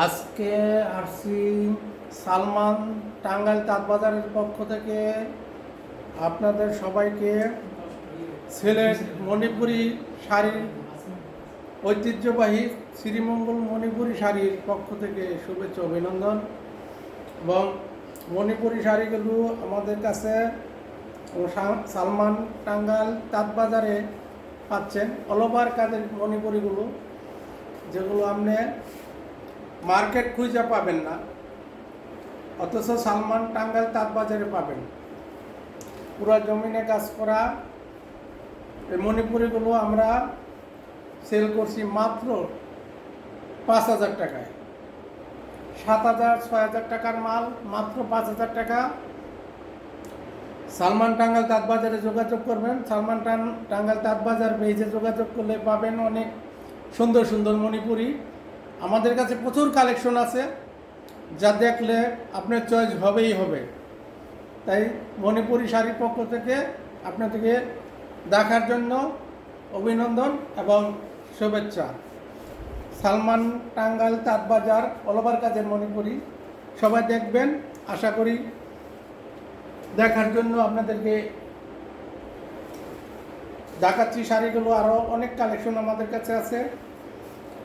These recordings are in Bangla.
আজকে আসছি সালমান টাঙ্গাইল তাঁতবাজারের পক্ষ থেকে আপনাদের সবাইকে সিলেট মণিপুরি শাড়ির ঐতিহ্যবাহী শ্রীমঙ্গল মণিপুরি শাড়ির পক্ষ থেকে শুভেচ্ছা অভিনন্দন। এবং মণিপুরি শাড়িগুলো আমাদের কাছে সালমান টাঙ্গাইল তাঁতবাজারে পাচ্ছেন। অল ওভার কাজের মণিপুরিগুলো, যেগুলো আপনি মার্কেট খুঁজে পাবেন না, অথচ সালমান টাঙ্গাইল তাঁতবাজারে পাবেন। পুরো জমিনে কাজ করা এই মণিপুরিগুলো আমরা সেল করছি মাত্র 5,000 টাকায়। 7,000 6,000 টাকার মাল মাত্র 5,000 টাকা। সালমান টাঙ্গাইল তাঁতবাজারে যোগাযোগ করবেন। সালমান টাঙ্গাইল তাঁতবাজার পেজে যোগাযোগ করলে পাবেন অনেক সুন্দর সুন্দর মণিপুরি। আমাদের কাছে প্রচুর কালেকশন আছে, যা দেখলে আপনার চয়েস হবেই হবে। তাই মণিপুরি শাড়ির পক্ষ থেকে আপনাদেরকে দেখার জন্য অভিনন্দন এবং শুভেচ্ছা। সালমান টাঙ্গাইল তাঁতবাজার অল ওভার কাজের মণিপুরি সবাই দেখবেন, আশা করি। দেখার জন্য আপনাদেরকে দেখাচ্ছি শাড়িগুলো। আরও অনেক কালেকশন আমাদের কাছে আছে।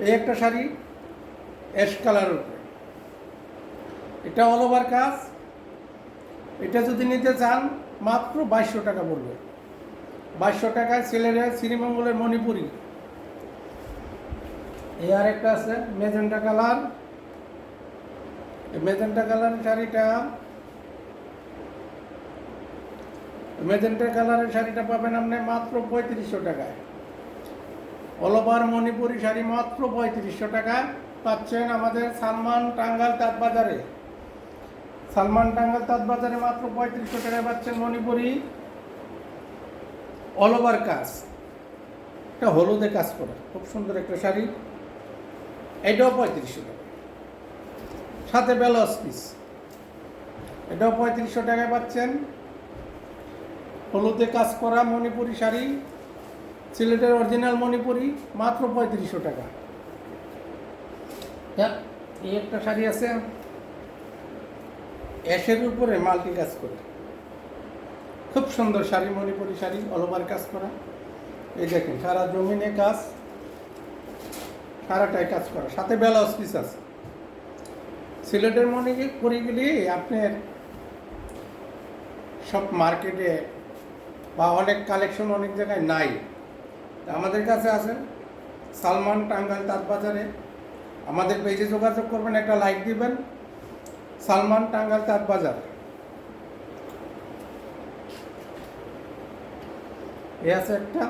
এই একটা শাড়ি অ্যাশ কালারের উপরে, এটা অল ওভার কাজ। এটা যদি নিতে চান মাত্র 2200 টাকা পড়বে। 2200 টাকায় সিলেটের শ্রীমঙ্গলের মণিপুরি। এই আর একটা আছে মেজেন্টা কালার। মেজেন্টা কালারের শাড়িটা পাবেন আপনি মাত্র 3500 টাকায়। অল ওভার মণিপুরি শাড়ি মাত্র 3500 টাকায় পাচ্ছেন আমাদের সালমান টাঙ্গাইল তাঁতবাজারে। সালমান টাঙ্গাইল তাঁতবাজারে মাত্র 3500 টাকায় পাচ্ছেন মণিপুরি অল ওভার কাজ। এটা হলুদে কাজ করা খুব সুন্দর একটা শাড়ি, এটাও 3500 টাকা, সাথে ব্লাউজ পিস। এটাও 3500 টাকায় পাচ্ছেন হলুদে কাজ করা মণিপুরি শাড়ি, সিলেটের অরিজিনাল মণিপুরি, মাত্র 3500 টাকা। এই একটা শাড়ি আছে অ্যাশের উপরে মাল্টি কাজ করে, খুব সুন্দর শাড়ি, মণিপুরি শাড়ি অল ওভার কাজ করা। এই দেখেন সারা জমিনে কাজ, সারাটাই কাজ করা, সাথে ব্লাউজ পিস আছে। সিলেটের মণিপুরিগুলি আপনার সব মার্কেটে বা অনেক কালেকশন অনেক জায়গায় নাই, আমাদের কাছে আছে। সালমান টাঙ্গাইল তাঁতবাজারে আমাদের পেজে যোগাযোগ করবেন, একটা লাইক দিবেন। সালমান টাঙ্গাইল তাঁতবাজার। এ আছে একটা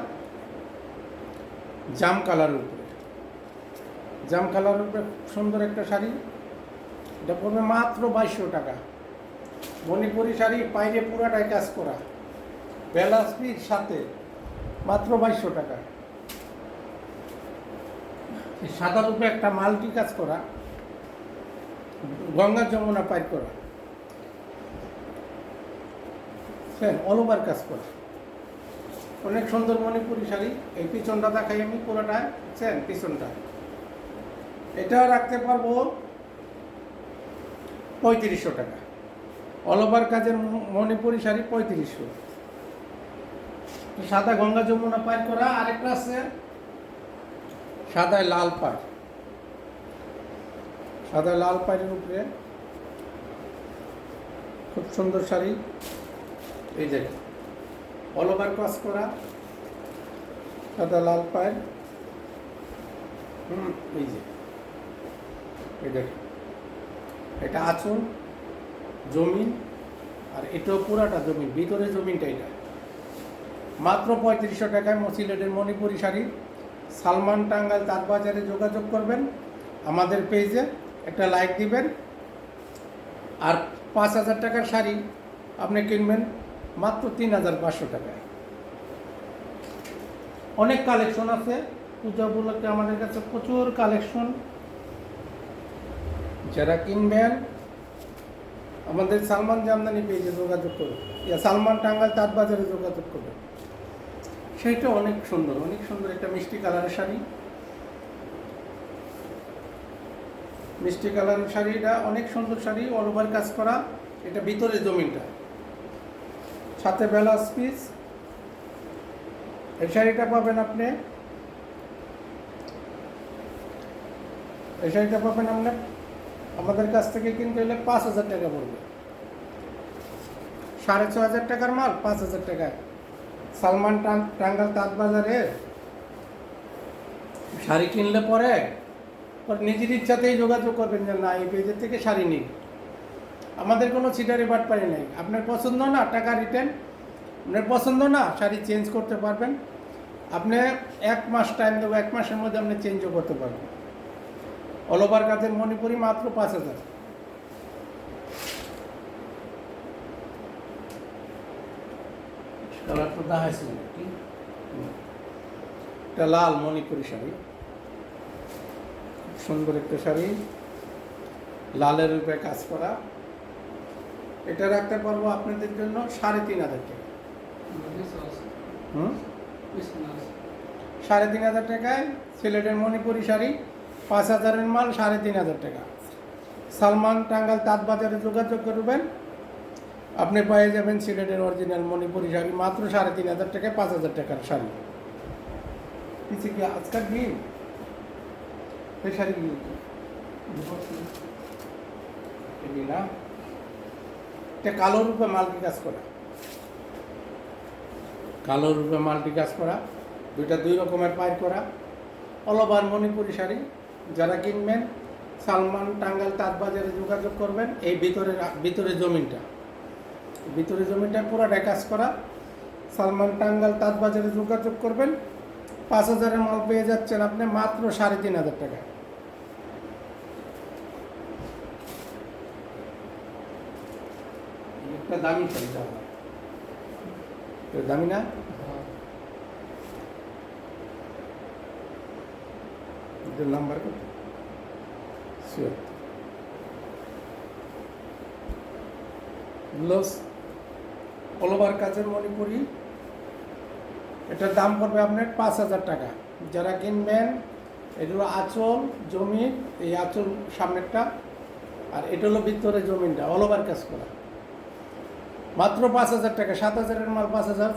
জাম কালারের উপরে, সুন্দর একটা শাড়ি। এটা পড়বে মাত্র 2200 টাকা। মণিপুরি শাড়ি বাইরে পুরাটাই কাজ করা, ব্লাউজ পিস সাথে, মাত্র 2200 টাকা। সাদা রূপে একটা মাল্টি কাজ করা, গঙ্গা যমুনা পাইপ করা, অল ওভার কাজ করা, অনেক সুন্দর মণিপুরি শাড়ি। এই পিছনটা দেখাই আমি পুরোটা, পিছনটা এটা রাখতে পারবো 3500 টাকা। অল ওভার কাজের মণিপুরি শাড়ি 3500। সাদা গঙ্গা যমুনা পাইপ করা। আরেকটা আছে সাদায় লাল পাড়, সাদা লাল পাড়ের উপরে খুব সুন্দর শাড়ি। এই যে অল ওভার কাজ করা, সাদা লাল পাড়। এই যে এই দেখ, এটা আঁচল জমিন, আর এটাও পুরাটা জমিন, ভিতরে জমিনটা। এটা মাত্র 3500 টাকায় সিলেটের মণিপুরি শাড়ি। সালমান টাঙ্গাইল তাঁতবাজারে যোগাযোগ করবেন, আমাদের পেজে একটা লাইক দিবেন। আর 5,000 টাকার শাড়ি আপনি কিনবেন মাত্র 3,500 টাকায়। অনেক কালেকশন আছে পূজা উপলক্ষে, আমাদের কাছে প্রচুর কালেকশন। যারা কিনবেন আমাদের সালমান জামদানি পেজে যোগাযোগ করুন, সালমান টাঙ্গাইল তাঁতবাজারে যোগাযোগ করবেন। সেইটা অনেক সুন্দর একটা মিষ্টি কালারের শাড়ি। মিষ্টি কালারের শাড়িটা অনেক সুন্দর শাড়ি, অল ওভার কাজ করা। এটা ভিতরে জমিনটা, সাথে ব্লাউজ পিস। এই শাড়িটা পাবেন আপনি, এই শাড়িটা পাবেন আপনি আমাদের কাছ থেকে কিনতে হলে 5,000 টাকা পড়বে। 6,500 টাকার মাল 5,000 টাকায়। সালমান টাঙ্গাল তাঁত বাজারে শাড়ি কিনলে পরে নিজের ইচ্ছাতেই যোগাযোগ করবেন যে না এই পেজের থেকে শাড়ি নিন। আমাদের কোনো চিটারি বাটপারি নেই। আপনার পছন্দ না টাকা রিটার্ন, আপনার পছন্দ না শাড়ি চেঞ্জ করতে পারবেন। আপনি 1 মাস টাইম দেবো, 1 মাসের মধ্যে আপনি চেঞ্জও করতে পারবেন। অল ওভার কাজের মণিপুরি মাত্র 5,000। কালার তো দেখাইছিল কি, এটা লাল মণিপুরি শাড়ি, খুব সুন্দর একটা শাড়ি, লালের উপরে কাজ করা। এটা রাখতে পারবো আপনাদের জন্য 3,500 টাকা। 3,500 টাকায় সিলেটের মণিপুরি শাড়ি, 5,000-এর মাল 3,500 টাকা। সালমান টাঙ্গাল তাঁত বাজারে যোগাযোগ করবেন, আপনি পেয়ে যাবেন সিলেটের অরিজিনাল মণিপুরি শাড়ি মাত্র 3,500 টাকায়, 5,000 টাকার শাড়ি। কিছু কি আজকাল দিন এই শাড়ি না, এটা কালো রূপে মাল্টি কাজ করা, কালো রূপে মাল্টি কাজ করা, দুইটা 2 রকমের পাই করা, অল ওভার মণিপুরি শাড়ি। যারা কিনবেন সালমান টাঙ্গাল তাঁত বাজারে যোগাযোগ করবেন। এই ভিতরে জমিটা পুরোটা কাজ করা। সালমান টাঙ্গাল তাঁত বাজারে যোগাযোগ করবেন। 5,000-এর মাল পেয়ে যাচ্ছেন আপনি মাত্র 3,500 টাকায়। একটা দামি শাড়ি, দামি না? নাম্বার কত? ব্লাউজ অল ওভার কাজের মণিপুরি, এটার দাম পড়বে আপনার 5,000 টাকা। যারা কিনবেন, এগুলো আঁচল জমিন, এই আঁচল সামনেরটা, আর এটা হলো ভিতরে জমিনটা, অল ওভার কাজ করা, মাত্র 5,000 টাকা। 7,000-এর মাল 5,000।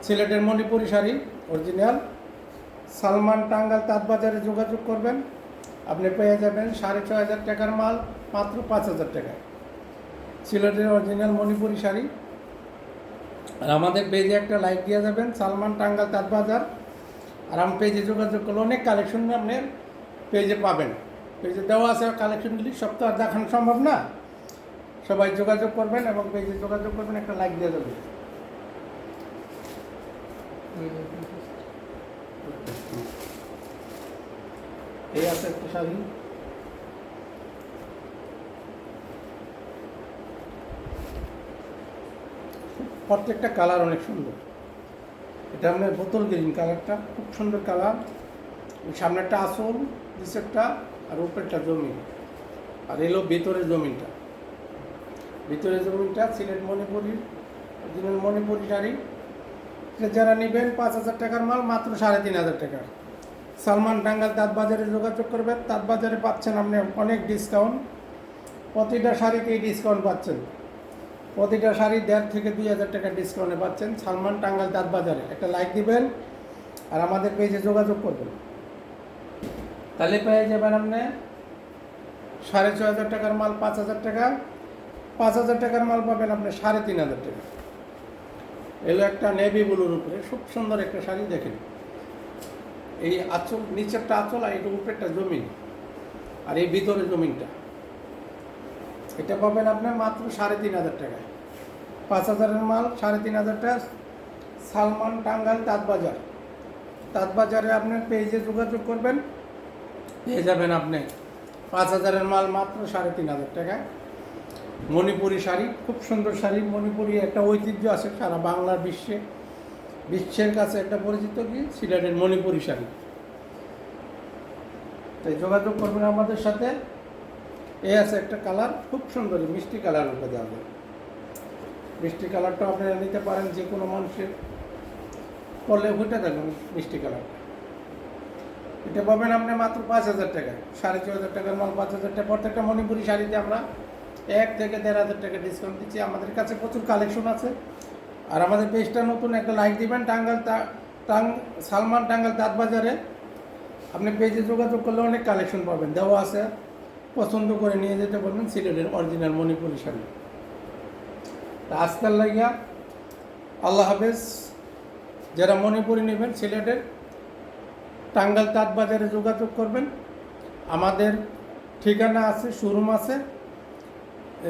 সিলেটের মণিপুরি শাড়ি অরিজিনাল। সালমান টাঙ্গাল তাঁত বাজারে যোগাযোগ করবেন, আপনি পেয়ে যাবেন 6,500 টাকার মাল মাত্র 5,000 টাকায়। সিলেটের অরিজিনাল মণিপুরি শাড়ি। আর আমাদের পেজে একটা লাইক দিয়ে যাবেন, সালমান টাঙ্গাল তাঁত বাজার। আর আমার পেজে যোগাযোগ করলে অনেক কালেকশন আপনি পেজে পাবেন। পেজে দেওয়া আছে কালেকশনগুলি, সব তো আর দেখানো সম্ভব না। সবাই যোগাযোগ করবেন এবং পেজে যোগাযোগ করবেন, একটা লাইক দিয়ে যাবেন। এই আছে একটা শাড়ি, প্রত্যেকটা কালার অনেক সুন্দর। এটা আপনার বোতল গ্রিন কালারটা, খুব সুন্দর কালার। সামনেরটা আসল, নিচেরটা আর উপরেরটা জমিন, আর এলো ভিতরে জমিনটা। ভিতরে জমিনটা সিলেট মণিপুরি অরিজিনাল মণিপুরি শাড়ি। যারা নেবেন 5,000 টাকার মাল মাত্র 3,500 টাকা। সালমান টাঙ্গাল তাঁত বাজারে যোগাযোগ করবেন। তাঁত বাজারে পাচ্ছেন আপনি অনেক ডিসকাউন্ট, প্রতিটা শাড়িতেই ডিসকাউন্ট পাচ্ছেন। প্রতিটা শাড়ি 1,500 থেকে 2,000 টাকা ডিসকাউন্টে পাচ্ছেন সালমান টাঙ্গাল তাঁত বাজারে। একটা লাইক দিবেন আর আমাদের পেজে যোগাযোগ করবেন, তাহলে পেয়ে যাবেন আপনি 6,500 টাকার মাল 5,000 টাকা। 5,000 টাকার মাল পাবেন আপনি 3,500 টাকা। এলো একটা নেভি ব্লুর উপরে খুব সুন্দর একটা শাড়ি, দেখেন। এই আঁচল, নিচেরটা আঁচল, আর এটার উপরেরটা জমিন, আর এই ভিতরে জমিনটা। এটা পাবেন আপনার মাত্র 3,500 টাকায়। 5,000-এর মাল 3,500 টাকা। সালমান টাঙ্গাল তাঁত বাজার। তাঁত বাজারে আপনার পেজে যোগাযোগ করবেন, পেয়ে যাবেন আপনি 5,000-এর মাল মাত্র 3,500 টাকায়। মণিপুরি শাড়ি, খুব সুন্দর শাড়ি। মণিপুরি একটা ঐতিহ্য আছে সারা বাংলার বিশ্বের কাছে একটা পরিচিত কি সিলেটের মণিপুরি শাড়ি। তাই যোগাযোগ করবেন আমাদের সাথে। এই আছে একটা কালার, খুব সুন্দর মিষ্টি কালার উপরে দেওয়া যায়। মিষ্টি কালারটা আপনারা নিতে পারেন, যে কোনো মানুষের পরলে ফুটে থাকবেন মিষ্টি কালারটা। এটা পাবেন আপনি মাত্র 5,000 টাকা, 4,500 টাকার মাল 5,000 টাকা। প্রত্যেকটা মণিপুরি শাড়িতে আমরা 1 থেকে 1,500 টাকা ডিসকাউন্ট দিচ্ছি। আমাদের কাছে প্রচুর কালেকশন আছে। আর আমাদের পেজটা নতুন, একটা লাইক দিবেন। সালমান টাঙ্গাল তাঁত বাজারে আপনি পেজে যোগাযোগ করলে অনেক কালেকশন পাবেন, দেওয়া আছে, পছন্দ করে নিয়ে যেতে পারবেন সিলেটের অরিজিনাল মণিপুরি শাড়ি। তা আজকাল লাগিয়া আল্লাহ হাফেজ। যারা মণিপুরি নেবেন সিলেটের টাঙ্গাইল তাঁত বাজারে যোগাযোগ করবেন। আমাদের ঠিকানা আছে, শোরুম আছে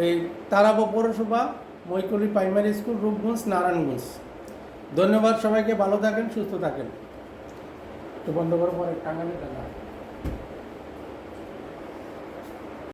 এই তারাবো পৌরসভা, মৈকলি প্রাইমারি স্কুল, রূপগঞ্জ, নারায়ণগঞ্জ। ধন্যবাদ সবাইকে, ভালো থাকেন, সুস্থ থাকেন। একটু বন্ধ করার পরে টাঙ্গাইলে টাকা